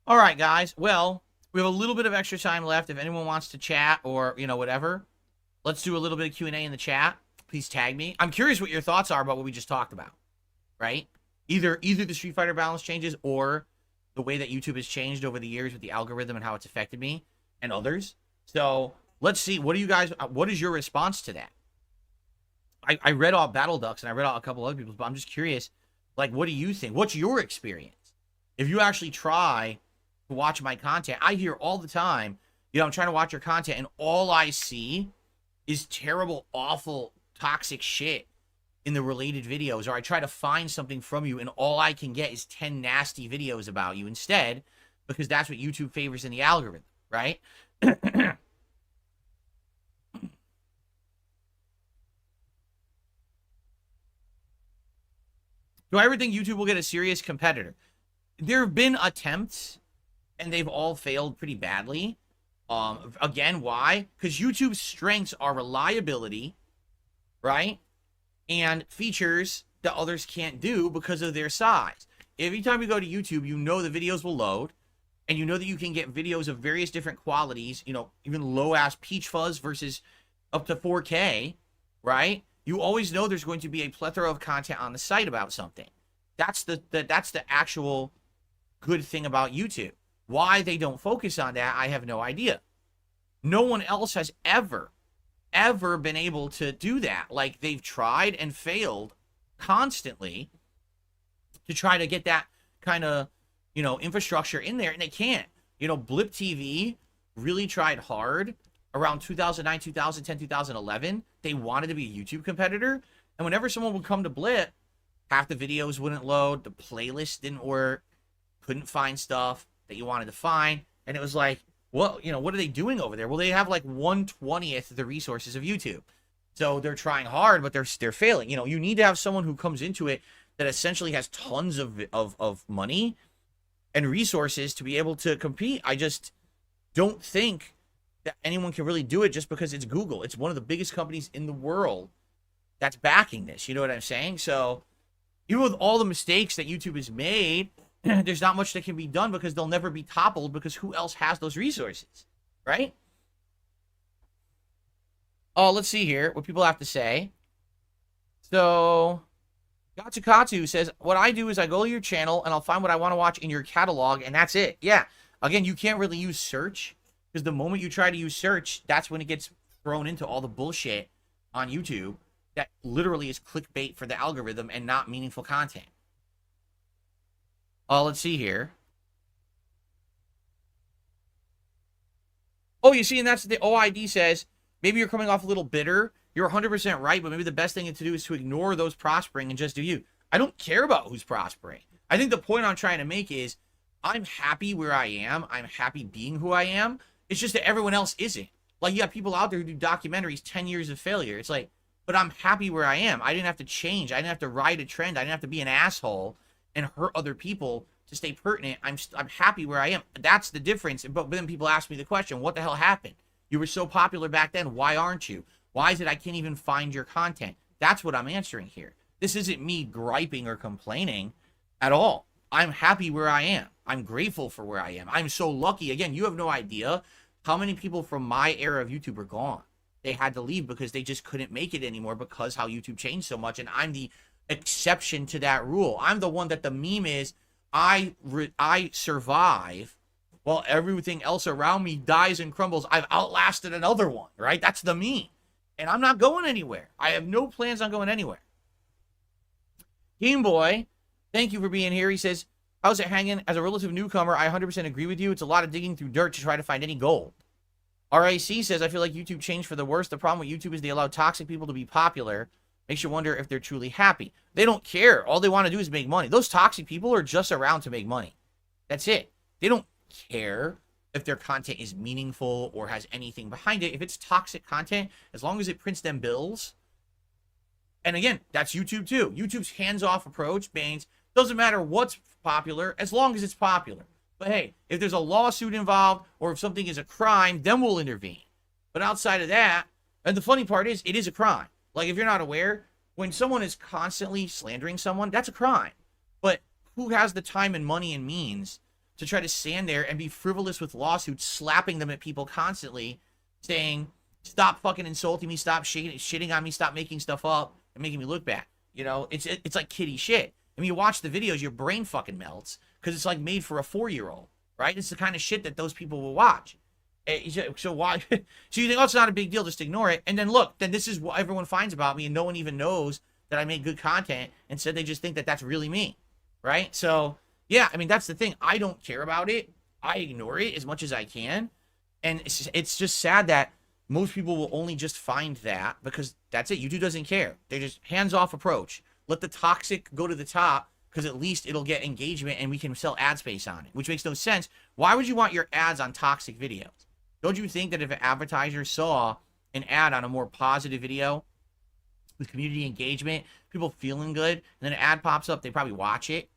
Speaker 3: All right, guys. Well, we have a little bit of extra time left. If anyone wants to chat or, you know, whatever, let's do a little bit of Q&A in the chat. Please tag me. I'm curious what your thoughts are about what we just talked about, right? Either the Street Fighter balance changes or the way that YouTube has changed over the years with the algorithm and how it's affected me and others. So let's see. What is your response to that? I read all Battle Ducks and I read all a couple other people's, but I'm just curious, like, what do you think? What's your experience? If you actually try to watch my content, I hear all the time, you know, I'm trying to watch your content and all I see is terrible, awful, toxic shit in the related videos, or I try to find something from you and all I can get is 10 nasty videos about you instead, because that's what YouTube favors in the algorithm, right? Do I ever think YouTube will get a serious competitor? There have been attempts, and they've all failed pretty badly. Again, why? Because YouTube's strengths are reliability, right? And features that others can't do because of their size. Every time you go to YouTube, you know the videos will load, and you know that you can get videos of various different qualities, you know, even low-ass peach fuzz versus up to 4K, right? You always know there's going to be a plethora of content on the site about something. That's the actual good thing about YouTube. Why they don't focus on that, I have no idea. No one else has ever been able to do that. Like, they've tried and failed constantly to try to get that kind of, you know, infrastructure in there, and they can't. You know, Blip TV really tried hard around 2009, 2010, 2011. They wanted to be a YouTube competitor, and whenever someone would come to Blip, half the videos wouldn't load, the playlist didn't work, couldn't find stuff that you wanted to find, and it was like, well, you know, what are they doing over there? Well, they have like 1/20th of the resources of YouTube. So they're trying hard, but they're failing. You know, you need to have someone who comes into it that essentially has tons of money and resources to be able to compete. I just don't think that anyone can really do it just because it's Google. It's one of the biggest companies in the world that's backing this. You know what I'm saying? So even with all the mistakes that YouTube has made, there's not much that can be done because they'll never be toppled, because who else has those resources, right? Oh, let's see here what people have to say. So Gatsukatsu says, what I do is I go to your channel and I'll find what I want to watch in your catalog, and that's it. Yeah. Again, you can't really use search, because the moment you try to use search, that's when it gets thrown into all the bullshit on YouTube that literally is clickbait for the algorithm and not meaningful content. Let's see here. Oh, you see, and that's the OID says, maybe you're coming off a little bitter. You're 100% right, but maybe the best thing to do is to ignore those prospering and just do you. I don't care about who's prospering. I think the point I'm trying to make is I'm happy where I am. I'm happy being who I am. It's just that everyone else isn't. Like, you have people out there who do documentaries, 10 years of failure. It's like, but I'm happy where I am. I didn't have to change. I didn't have to ride a trend. I didn't have to be an asshole and hurt other people to stay pertinent. I'm happy where I am. That's the difference. But then people ask me the question, what the hell happened? You were so popular back then. Why aren't you? Why is it I can't even find your content? That's what I'm answering here. This isn't me griping or complaining at all. I'm happy where I am. I'm grateful for where I am. I'm so lucky. Again, you have no idea how many people from my era of YouTube are gone. They had to leave because they just couldn't make it anymore because how YouTube changed so much. And I'm the exception to that rule. I'm the one that the meme is, I survive while everything else around me dies and crumbles. I've outlasted another one, right? That's the meme. And I'm not going anywhere. I have no plans on going anywhere. Game Boy, thank you for being here. He says, how's it hanging? As a relative newcomer, I 100% agree with you. It's a lot of digging through dirt to try to find any gold. RAC says, I feel like YouTube changed for the worse. The problem with YouTube is they allow toxic people to be popular. Makes you wonder if they're truly happy. They don't care. All they want to do is make money. Those toxic people are just around to make money. That's it. They don't care if their content is meaningful or has anything behind it. If it's toxic content, as long as it prints them bills. And again, that's YouTube too. YouTube's hands-off approach means doesn't matter what's popular as long as it's popular. But hey, if there's a lawsuit involved or if something is a crime, then we'll intervene. But outside of that, and the funny part is, it is a crime. Like, if you're not aware, when someone is constantly slandering someone, that's a crime. But who has the time and money and means to try to stand there and be frivolous with lawsuits, slapping them at people constantly, saying, stop fucking insulting me, stop shitting on me, stop making stuff up and making me look bad. You know, it's like kiddie shit. I mean, you watch the videos, your brain fucking melts because it's like made for a 4-year-old, right? It's the kind of shit that those people will watch. So why? So you think, oh, it's not a big deal, just ignore it. And then look, then this is what everyone finds about me, and no one even knows that I make good content. Instead, they just think that that's really me, right? So yeah, I mean, that's the thing. I don't care about it. I ignore it as much as I can. And it's just sad that most people will only just find that because that's it. YouTube doesn't care. They just hands-off approach. Let the toxic go to the top because at least it'll get engagement and we can sell ad space on it, which makes no sense. Why would you want your ads on toxic videos? Don't you think that if an advertiser saw an ad on a more positive video with community engagement, people feeling good, and then an ad pops up, they probably watch it?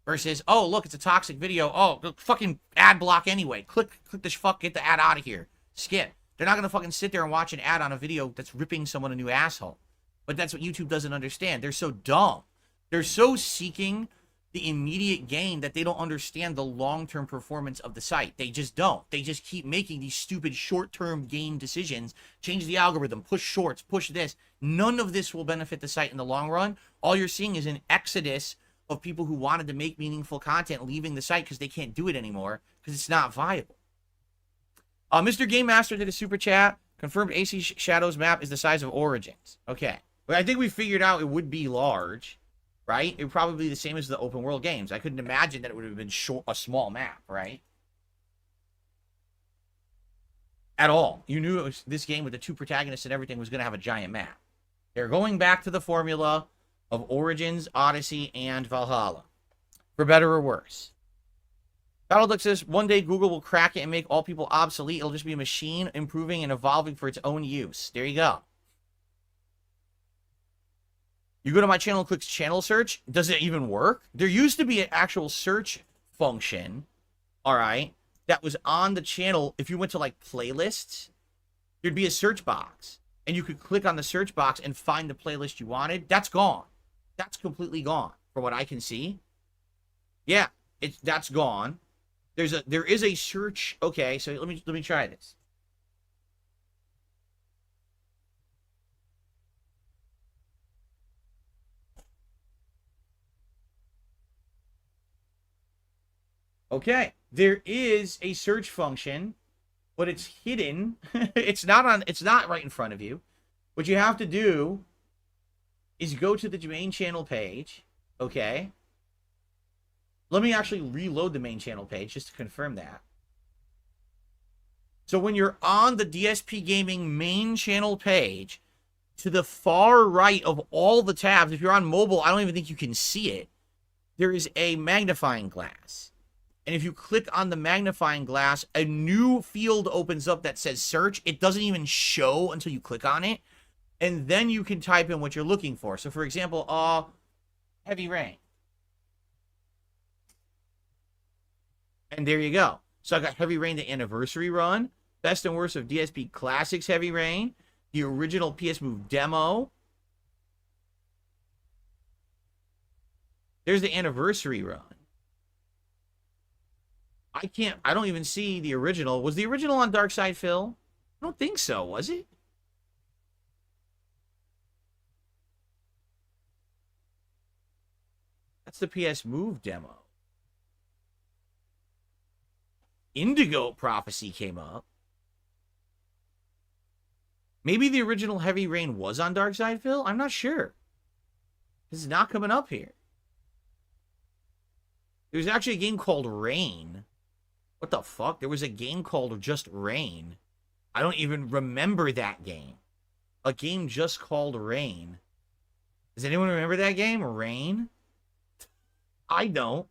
Speaker 3: versus, oh, look, it's a toxic video. Oh, fucking ad block anyway. Click this fuck, get the ad out of here. Skip. They're not going to fucking sit there and watch an ad on a video that's ripping someone a new asshole. But that's what YouTube doesn't understand. They're so dumb. They're so seeking the immediate gain that they don't understand the long-term performance of the site. They just don't. They just keep making these stupid short-term gain decisions, change the algorithm, push shorts, push this. None of this will benefit the site in the long run. All you're seeing is an exodus of people who wanted to make meaningful content leaving the site because they can't do it anymore because it's not viable. Mr. Game Master did a super chat. Confirmed AC Shadows map is the size of Origins. Okay. But I think we figured out it would be large, right? It would probably be the same as the open world games. I couldn't imagine that it would have been a small map, right? At all. You knew it was, this game with the two protagonists and everything was going to have a giant map. They're going back to the formula of Origins, Odyssey, and Valhalla. For better or worse. Battleduck says, one day Google will crack it and make all people obsolete. It'll just be a machine improving and evolving for its own use. There you go. You go to my channel and click channel search. Does it even work? There used to be an actual search function, all right, that was on the channel. If you went to like playlists, there'd be a search box. And you could click on the search box and find the playlist you wanted. That's gone. That's completely gone from what I can see. Yeah, that's gone. There is a search. Okay, so let me try this. Okay, there is a search function, but it's hidden. It's not right in front of you. What you have to do is go to the main channel page, okay? Let me actually reload the main channel page just to confirm that. So when you're on the DSP Gaming main channel page, to the far right of all the tabs, if you're on mobile, I don't even think you can see it, there is a magnifying glass. And if you click on the magnifying glass, a new field opens up that says search. It doesn't even show until you click on it. And then you can type in what you're looking for. So for example, heavy rain. And there you go. So I got Heavy Rain, the anniversary run, best and worst of DSP Classics Heavy Rain, the original PS Move demo. There's the anniversary run. I don't even see the original. Was the original on darksydephil? I don't think so, was it? That's the PS Move demo. Indigo Prophecy came up. Maybe the original Heavy Rain was on darksydephil? I'm not sure. This is not coming up here. There's actually a game called Rain. What the fuck? There was a game called just Rain. I don't even remember that game. A game just called Rain. Does anyone remember that game? Rain? I don't.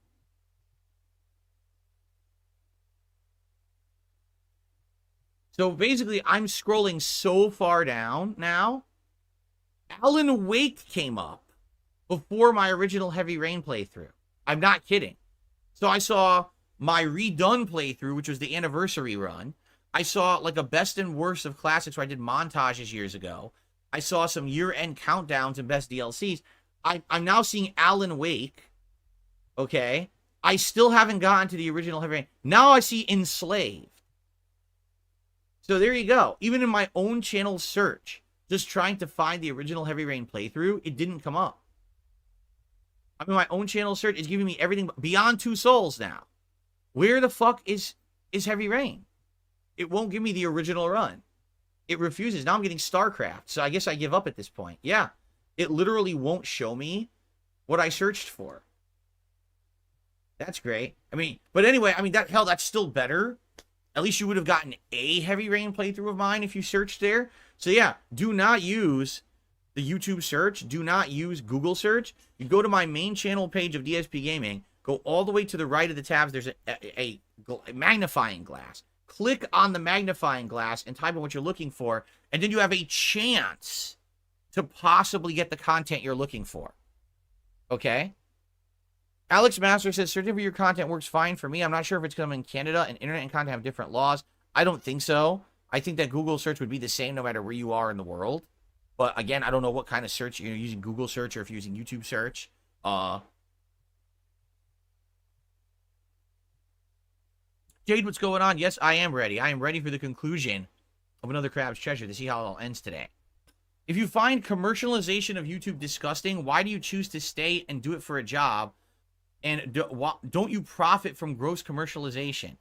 Speaker 3: So basically, I'm scrolling so far down now. Alan Wake came up before my original Heavy Rain playthrough. I'm not kidding. So I saw my redone playthrough, which was the anniversary run. I saw like a best and worst of classics where I did montages years ago. I saw some year-end countdowns and best DLCs. I'm now seeing Alan Wake. Okay. I still haven't gotten to the original Heavy Rain. Now I see Enslaved. So there you go. Even in my own channel search, just trying to find the original Heavy Rain playthrough, it didn't come up. I mean, my own channel search is giving me everything beyond Two Souls now. Where the fuck is Heavy Rain? It won't give me the original run. It refuses. Now I'm getting StarCraft, so I guess I give up at this point. Yeah, it literally won't show me what I searched for. That's great. I mean, but anyway, I mean, that's still better. At least you would have gotten a Heavy Rain playthrough of mine if you searched there. So yeah, do not use the YouTube search. Do not use Google search. You go to my main channel page of DSP Gaming. Go all the way to the right of the tabs. There's a magnifying glass. Click on the magnifying glass and type in what you're looking for. And then you have a chance to possibly get the content you're looking for. Okay? Alex Master says, searching for your content works fine for me. I'm not sure if it's because I'm in Canada and internet and content have different laws. I don't think so. I think that Google search would be the same no matter where you are in the world. But again, I don't know what kind of search you're using, Google search or if you're using YouTube search. Jade, what's going on? Yes, I am ready. I am ready for the conclusion of Another Crab's Treasure to see how it all ends today. If you find commercialization of YouTube disgusting, why do you choose to stay and do it for a job? And don't you profit from gross commercialization?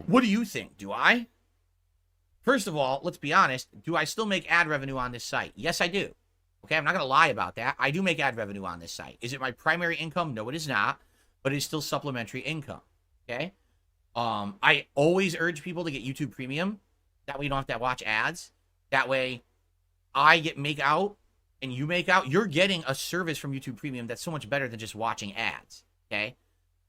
Speaker 3: What do you think? Do I? First of all, let's be honest. Do I still make ad revenue on this site? Yes, I do. Okay, I'm not going to lie about that. I do make ad revenue on this site. Is it my primary income? No, it is not. But it is still supplementary income. Okay? I always urge people to get YouTube Premium. That way you don't have to watch ads. That way I make out and you make out. You're getting a service from YouTube Premium that's so much better than just watching ads. Okay?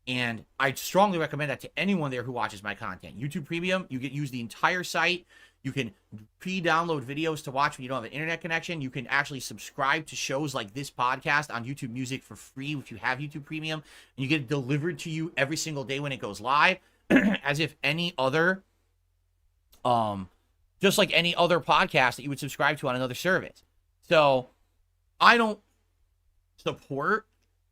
Speaker 3: And I strongly recommend that to anyone there who watches my content. YouTube Premium, you get use the entire site. You can pre-download videos to watch when you don't have an internet connection. You can actually subscribe to shows like this podcast on YouTube Music for free if you have YouTube Premium. And you get it delivered to you every single day when it goes live. As if any other, just like any other podcast that you would subscribe to on another service. So I don't support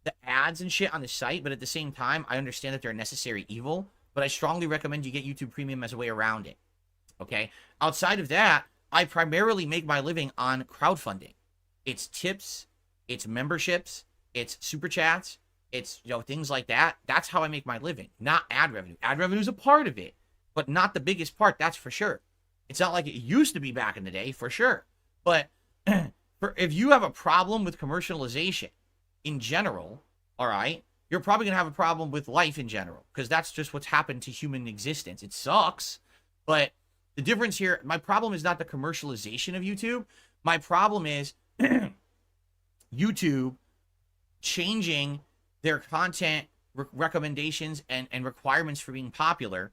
Speaker 3: the ads and shit on the site, but at the same time, I understand that they're a necessary evil, but I strongly recommend you get YouTube Premium as a way around it. Okay. Outside of that, I primarily make my living on crowdfunding. It's tips, it's memberships, it's super chats, it's, things like that. That's how I make my living, not ad revenue. Ad revenue is a part of it, but not the biggest part. That's for sure. It's not like it used to be back in the day, for sure. But if you have a problem with commercialization in general, all right, you're probably going to have a problem with life in general, because that's just what's happened to human existence. It sucks, but the difference here, my problem is not the commercialization of YouTube. My problem is YouTube changing their content recommendations and requirements for being popular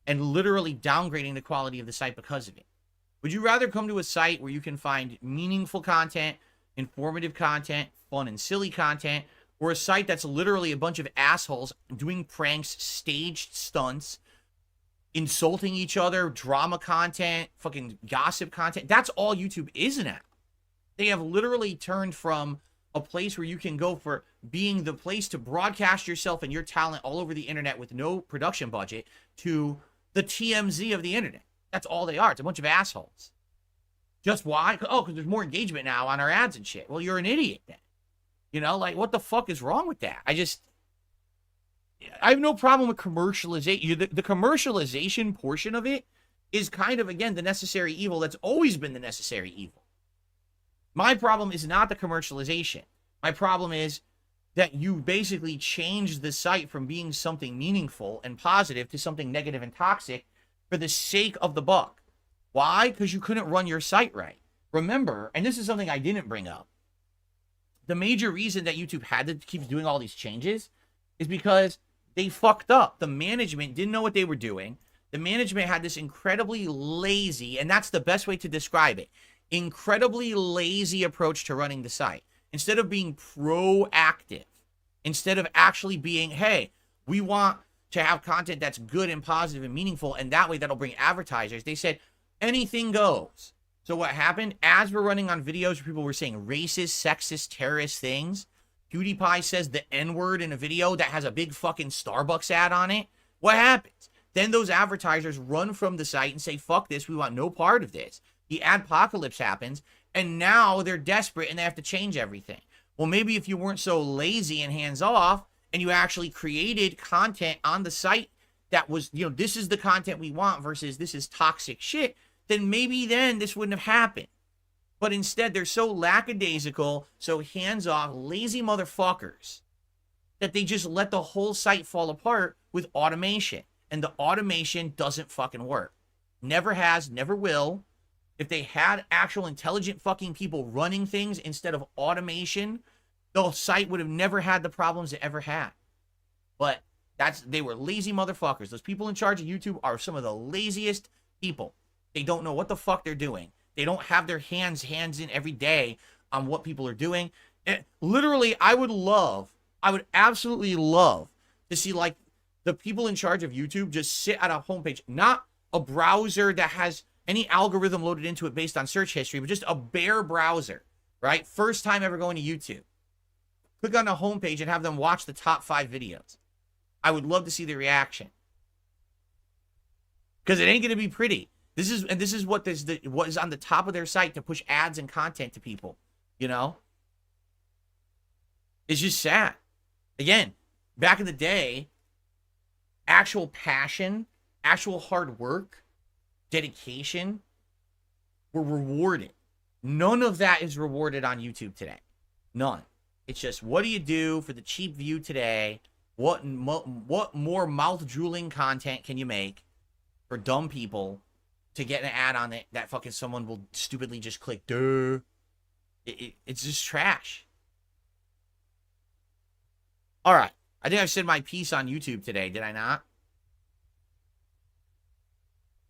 Speaker 3: and literally downgrading the quality of the site because of it. Would you rather come to a site where you can find meaningful content, informative content, fun and silly content, or a site that's literally a bunch of assholes doing pranks, staged stunts, insulting each other, drama content, fucking gossip content? That's all YouTube is now. They have literally turned from a place where you can go for being the place to broadcast yourself and your talent all over the internet with no production budget to the TMZ of the internet. That's all they are. It's a bunch of assholes. Just why? Oh, because there's more engagement now on our ads and shit. Well, you're an idiot then. Like, what the fuck is wrong with that? I have no problem with commercialization. The commercialization portion of it is kind of, again, the necessary evil that's always been the necessary evil. My problem is not the commercialization. My problem is that you basically changed the site from being something meaningful and positive to something negative and toxic for the sake of the buck. Why? Because you couldn't run your site right. Remember, and this is something I didn't bring up, the major reason that YouTube had to keep doing all these changes is because they fucked up. The management didn't know what they were doing. The management had this incredibly lazy, and that's the best way to describe it, incredibly lazy approach to running the site. Instead of being proactive, instead of actually being, hey, we want to have content that's good and positive and meaningful, and that way that'll bring advertisers, they said anything goes. So what happened? Ads were running on videos where people were saying racist, sexist, terrorist things. PewDiePie says the N-word in a video that has a big fucking Starbucks ad on it. What happens? Then those advertisers run from the site and say, fuck this, we want no part of this. The adpocalypse happens, and now they're desperate and they have to change everything. Well, maybe if you weren't so lazy and hands-off and you actually created content on the site that was, this is the content we want versus this is toxic shit, then maybe then this wouldn't have happened. But instead, they're so lackadaisical, so hands-off, lazy motherfuckers that they just let the whole site fall apart with automation. And the automation doesn't fucking work. Never has, never will. If they had actual intelligent fucking people running things instead of automation, the site would have never had the problems it ever had. But they were lazy motherfuckers. Those people in charge of YouTube are some of the laziest people. They don't know what the fuck they're doing. They don't have their hands in every day on what people are doing. And literally, I would love I would absolutely love to see like the people in charge of YouTube just sit at a homepage, not a browser that has any algorithm loaded into it based on search history, but just a bare browser, right? First time ever going to YouTube. Click on the homepage and have them watch the top 5 videos. I would love to see the reaction. Because it ain't going to be pretty. This is what is on the top of their site to push ads and content to people, you know? It's just sad. Again, back in the day, actual passion, actual hard work, dedication were rewarded. None of that is rewarded on YouTube today. None. It's just, what do you do for the cheap view today? What more mouth-drooling content can you make for dumb people to get an ad on it that fucking someone will stupidly just click? Duh. It's just trash. All right. I think I've said my piece on YouTube today, did I not?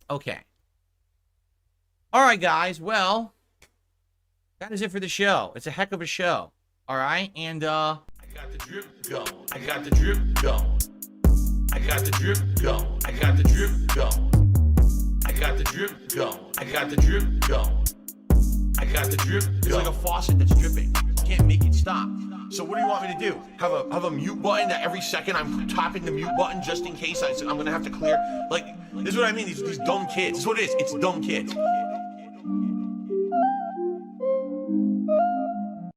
Speaker 3: Okay. All right, guys. Well, that is it for the show. It's a heck of a show. All right. And,
Speaker 1: I got the drip going. I got the drip going. I got the drip going. I got the drip going. I got the drip going. I got the drip going. I got the drip going.
Speaker 3: It's like a faucet that's dripping. You can't make it stop.
Speaker 1: So what do you want me to do? Have a mute button that every second I'm tapping the mute button just in case I'm gonna have to clear? Like, this is what I mean. These dumb kids. This is what it is. It's dumb kids.